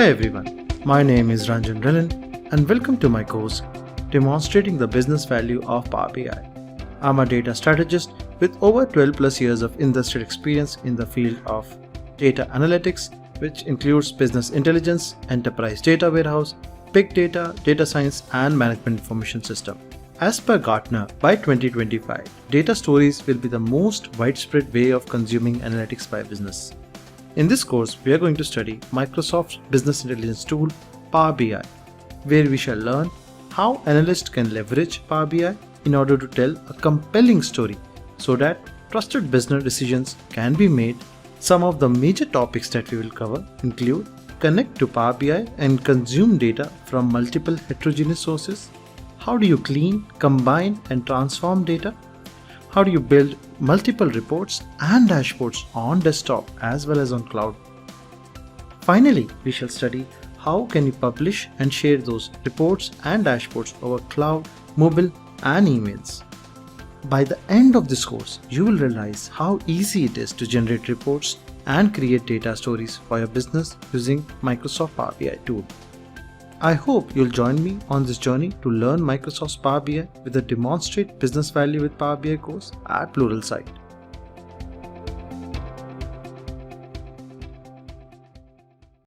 Hi everyone, my name is Ranjan Relan and welcome to my course Demonstrating the Business Value of Power BI. I'm a data strategist with over 12 plus years of industry experience in the field of data analytics, which includes business intelligence, enterprise data warehouse, big data, data science, and management information system. As per Gartner, by 2025, data stories will be the most widespread way of consuming analytics by business. In this course, we are going to study Microsoft's business intelligence tool, Power BI, where we shall learn how analysts can leverage Power BI in order to tell a compelling story so that trusted business decisions can be made. Some of the major topics that we will cover include connect to Power BI and consume data from multiple heterogeneous sources. How do you clean, combine, and transform data? How do you build multiple reports and dashboards on desktop as well as on cloud? Finally, we shall study how can you publish and share those reports and dashboards over cloud, mobile, and emails. By the end of this course, you will realize how easy it is to generate reports and create data stories for your business using Microsoft Power BI tool. I hope you'll join me on this journey to learn Microsoft's Power BI with a Demonstrate Business Value with Power BI course at Pluralsight.